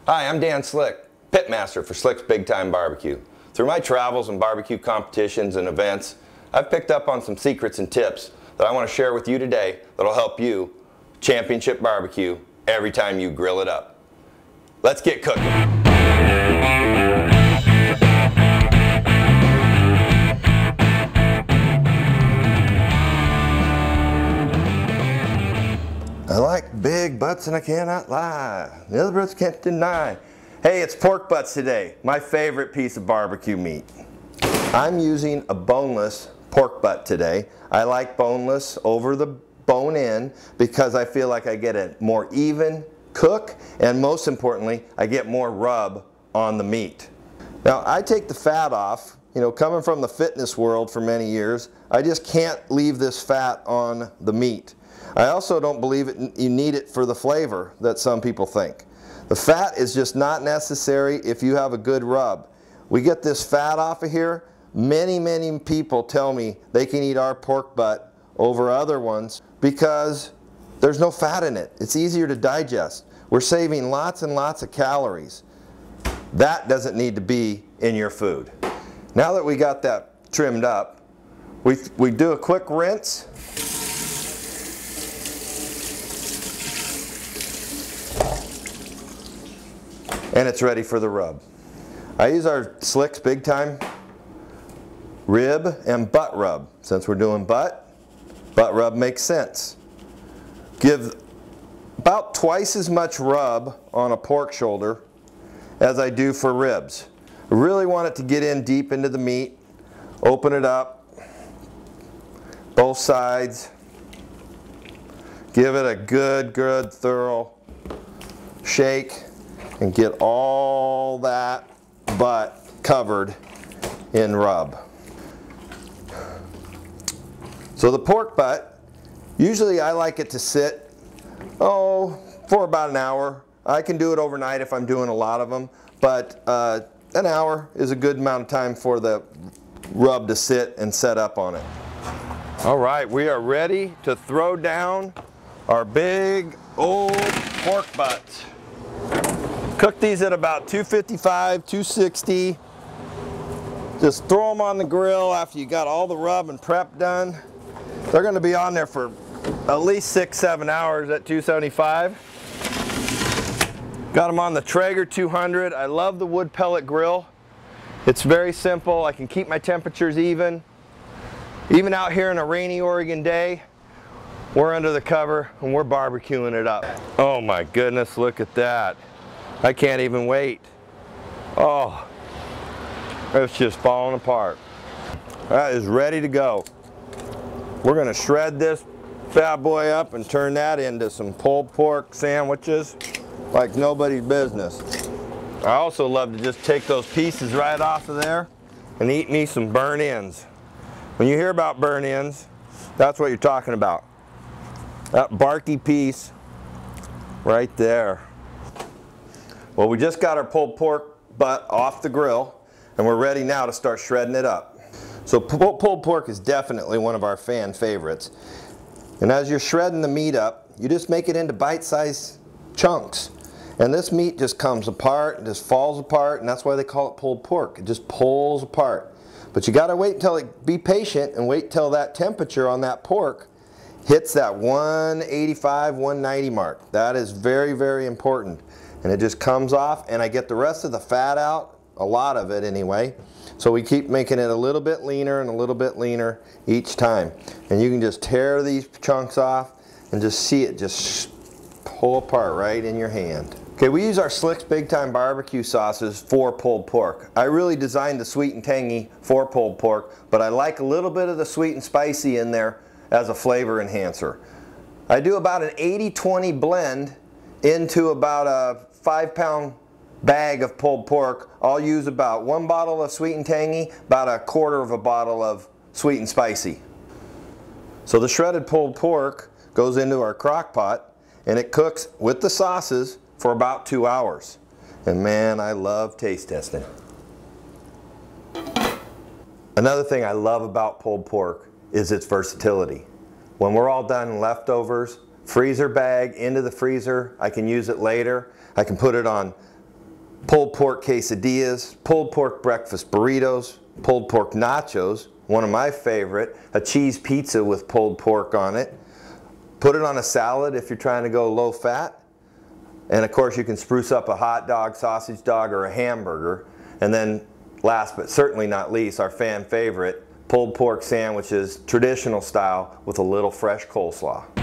Hi, I'm Dan Slick, pitmaster for Slick's Big Time Barbecue. Through my travels and barbecue competitions and events, I've picked up on some secrets and tips that I want to share with you today that'll help you championship barbecue every time you grill it up. Let's get cooking. I like big butts and I cannot lie. The other butts can't deny. Hey, it's pork butts today, my favorite piece of barbecue meat. I'm using a boneless pork butt today. I like boneless over the bone-in because I feel like I get a more even cook, and most importantly, I get more rub on the meat. Now, I take the fat off. You know, coming from the fitness world for many years, I just can't leave this fat on the meat. I also don't believe you need it for the flavor that some people think. The fat is just not necessary if you have a good rub. We get this fat off of here. Many people tell me they can eat our pork butt over other ones because there's no fat in it. It's easier to digest. We're saving lots and lots of calories. That doesn't need to be in your food. Now that we got that trimmed up, we do a quick rinse. And it's ready for the rub. I use our Slick's Big Time rib and butt rub. Since we're doing butt rub makes sense. Give about twice as much rub on a pork shoulder as I do for ribs. I really want it to get in deep into the meat. Open it up, both sides. Give it a good thorough shake and get all that butt covered in rub. So the pork butt, usually I like it to sit, for about an hour. I can do it overnight if I'm doing a lot of them, but an hour is a good amount of time for the rub to sit and set up on it. All right, we are ready to throw down our big old pork butts. Cook these at about 255, 260. Just throw them on the grill after you got all the rub and prep done. They're going to be on there for at least 6-7 hours at 275. Got them on the Traeger 200. I love the wood pellet grill. It's very simple. I can keep my temperatures even. Even out here in a rainy Oregon day, we're under the cover and we're barbecuing it up. Oh my goodness, look at that. I can't even wait. Oh, it's just falling apart. That is ready to go. We're gonna shred this bad boy up and turn that into some pulled pork sandwiches like nobody's business. I also love to just take those pieces right off of there and eat me some burn ends. When you hear about burn ends, that's what you're talking about. That barky piece right there. Well, we just got our pulled pork butt off the grill and we're ready now to start shredding it up. So pulled pork is definitely one of our fan favorites. And as you're shredding the meat up, you just make it into bite-sized chunks. And this meat just comes apart and just falls apart, and that's why they call it pulled pork. It just pulls apart. But you gotta wait until be patient and wait till that temperature on that pork hits that 185, 190 mark. That is very important. And it just comes off, and I get the rest of the fat out, a lot of it anyway. So we keep making it a little bit leaner and a little bit leaner each time. And you can just tear these chunks off and just see it just pull apart right in your hand. Okay, we use our Slick's Big Time barbecue sauces for pulled pork. I really designed the sweet and tangy for pulled pork, but I like a little bit of the sweet and spicy in there as a flavor enhancer. I do about an 80-20 blend into about a 5-pound bag of pulled pork. I'll use about 1 bottle of sweet and tangy, about 1/4 of a bottle of sweet and spicy. So the shredded pulled pork goes into our crock pot and it cooks with the sauces for about 2 hours. And man, I love taste testing. Another thing I love about pulled pork is its versatility. When we're all done leftovers, freezer bag into the freezer, I can use it later. I can put it on pulled pork quesadillas, pulled pork breakfast burritos, pulled pork nachos, one of my favorite, a cheese pizza with pulled pork on it. Put it on a salad if you're trying to go low fat. And of course you can spruce up a hot dog, sausage dog, or a hamburger. And then last but certainly not least, our fan favorite, pulled pork sandwiches, traditional style with a little fresh coleslaw.